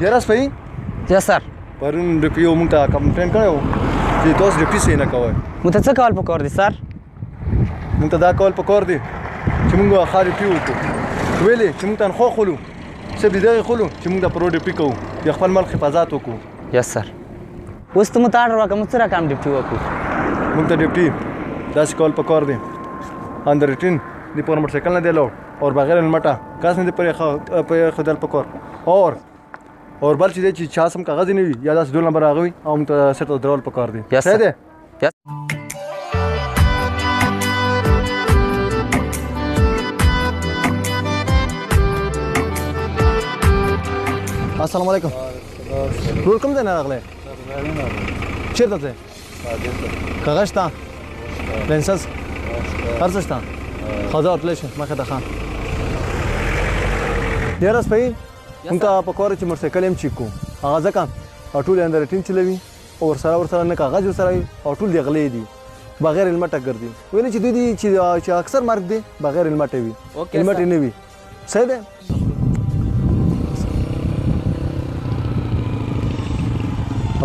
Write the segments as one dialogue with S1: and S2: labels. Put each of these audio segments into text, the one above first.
S1: یاره سپی
S2: یا سر
S1: پرون ډپي یو مونږ ته کمپلین کړی و چې تاسو ډپي صحیح نه کوئ.
S2: مونږ ته څه کول پکار دي سر؟
S1: مونږ ته دا کول پکار دي چې مونږ ښه ډپي وکړو. ویلې چې مونږ تنخوا خولو صرف د دغې خولو چې مونږ د پرو ډپي کوو یا خپل ملک حفاظت وکړو.
S2: یا سر اوس ته مو ته آرډر وکړه موږ څه رقم ډیوټي وکړو؟
S1: مونږ ته ډپټي داسې کول پکار دي اندر ریټن دی پر موټرسائیکل نه دی لاؤ اور بغیر हेलमेट کاس نه دی پر خدل پکار اور بل چې دی چې چا سم کاغذ نه وي یا داسې ډول نمبر راغوي او موږ ته سره درول پکار دي. صحیح دی. السلام علیکم. ټول کوم ځای نه راغلی؟ چېرته ځې؟ کاغذ شته؟ لینسز هر څه شته؟ ښه ځه تللی شې مخې ته ښه. یاره سپی مونږ ته پکار چې موټرسایکل هم چیک کړو هغه ځکه او ټول یې اندر ریټن چلوي او ورسره نه کاغذ ورسره وي او ټول د غلې دي بغیر هلمټه ګرځي. ویلې چې دوی دي چې اکثر مرګ دی بغیر هلمټه وي هلمټ یې نه وي. صحیح دی.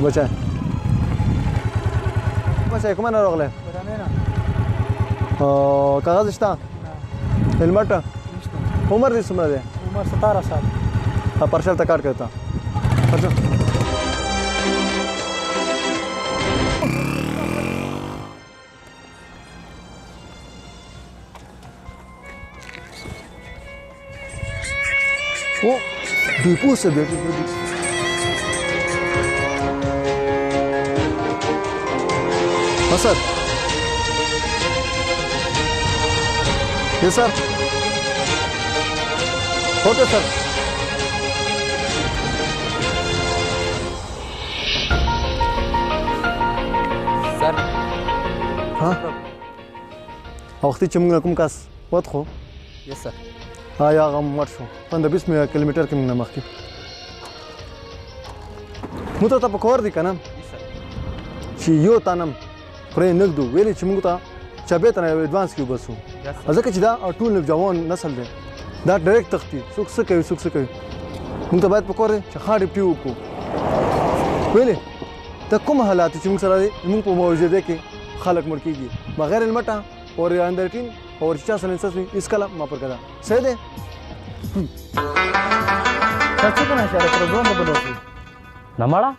S1: بچا بچا کومه نه راغله؟ کاغذ شته؟ هلمټ عمر دې څومره دی؟
S3: عمر 17 سال.
S1: پرشل ته کار کرتا. اچھا او ډیپو سے بیٹی سر یس سر اوکے سر.
S2: سر
S1: ها وختي چې موږ کوم کس وڅخو
S2: یس سر
S1: یا هغه مړ شو 15-20 کیلومتر کې موږ نه مخکې موږ ته پکار دي که نه چې یو تنم پرې نږدو ویلې چې موږ ته چابې ته نه ایډوانس کې وبسو ځکه چې دا ټول نوجوان نسل دی دا ډایرکټ تښتي څوک څه کوي څوک څه کوي. موږ ته باید پکار دی چې ښه ډپټي وکړو. ویلې ته کوم حالات چې موږ سره دی موږ په موجوده کې خلک مړ کېږي بغیر هلمټه اور اندر ټین اور چې چا سره لینسز وي هېڅ کله ما پر کده. صحیح دی.
S3: څه کنه اشاره پر ځوان ته بلوي
S2: نه مړه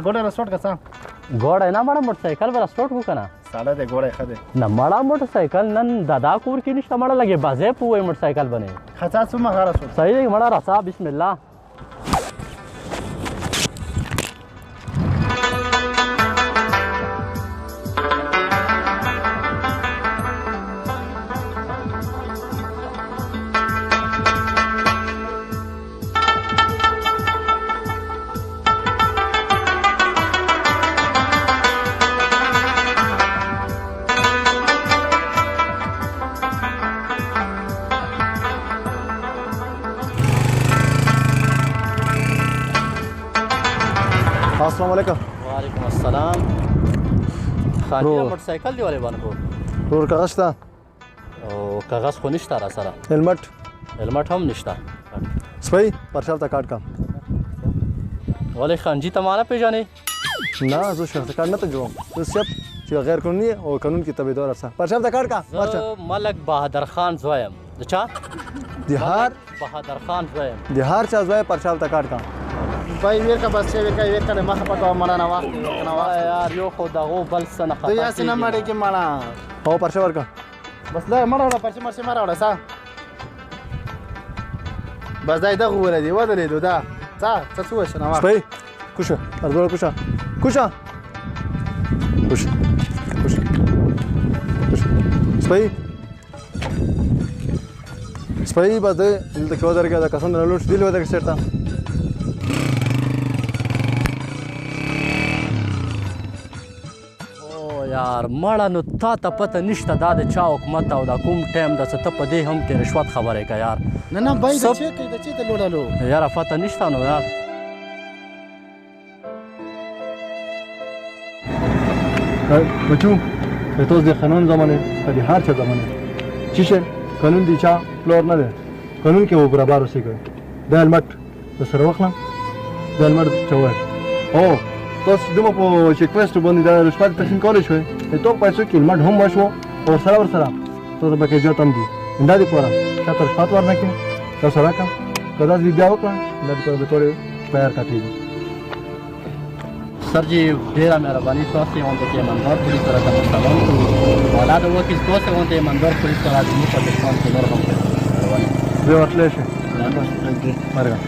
S3: ګوډه رسوټ کا څه
S2: ګوډه نه مړه موټرسایکل بل سټوټ کو کنه
S3: ساده دی ګوډه خده
S2: نه مړه موټرسایکل نن دادا کور کې نشته مړه لګي بازه پوي موټرسایکل بنه
S3: خاصه څه مغه رسوټ.
S2: صحیح دی مړه راسا بسم الله.
S1: السلام علیکم.
S2: وعلیکم السلام. خالی موټرسایکل دی ولې باندې
S1: ورور کاغذ شته؟
S2: او کاغذ خو نشته را سره.
S1: هلمټ
S2: هم نشته.
S1: سپی پرشل ته کاټ کا.
S2: ولې خانجي ته مانه پیژنې؟
S1: نه زه شخصي کارت نه ته جوړوم زه صرف چې غیر قانوني او قانون کې تابعدار اوسه. پرشل ته کاټ کا.
S2: زه ملک بهادر خان زویم. د چا؟
S1: د هر
S2: بهادر خان زویم.
S1: د هر چا زوی پرشل ته کاټ کا.
S3: بای ویر کا بس ویر کا ویر کنه مخه پټو مړه نه واخ کنه واخ
S2: یار یو خو دغه بل سنه خطا.
S3: ته یاسې نه مړې کې مړه
S1: او پرشه ورکا
S3: بس لا مړه ولا پرشه مرشه مړه ولا سا بس دای دغه ولدي ودلې دودا سا څه څه وشنه واخ.
S1: سپی کوشه ارزوله کوشه کوشه کوشه کوشه سپی سپی بده دلته کې ودرګه دا کسان نه لوټ دی ودرګه سرتا.
S2: یار مړه نو تا ته پته نشته دا د چا حکومت او دا کوم ټایم ده څه ته په دې هم کې رشوت خبرې که یار.
S3: نه بای د چی کې د چی ته لوړلو
S2: یاره پته نشته نو یار.
S1: بچو تاسو د قانون زمانه په دې هر چا زمانه چې قانون دی چا فلور نه ده قانون کې و برابر اوسېږي. دا هلمټ د سره واخلم دا لمر چوي او تاسو دومره په چیک پوسټ باندې د رشوت تقسیم کولی شوی د تو پیسو کې لمر هم وشو او سره تاسو به کې جوړ تم دي دا دې پورا چاته رشوت ورنکې تاسو راکم کدا دې بیا وکړه دا دې په تورې پیار کټیږي
S2: सर जी ढेर मेहरबानी स्वास्थ्य होते कि ईमानदार पुलिस तरह का मुस्तम तो औलाद हुआ कि तो से होते ईमानदार पुलिस तरह आदमी पाकिस्तान के नॉर्मल
S1: वे वाटले शे मार्गा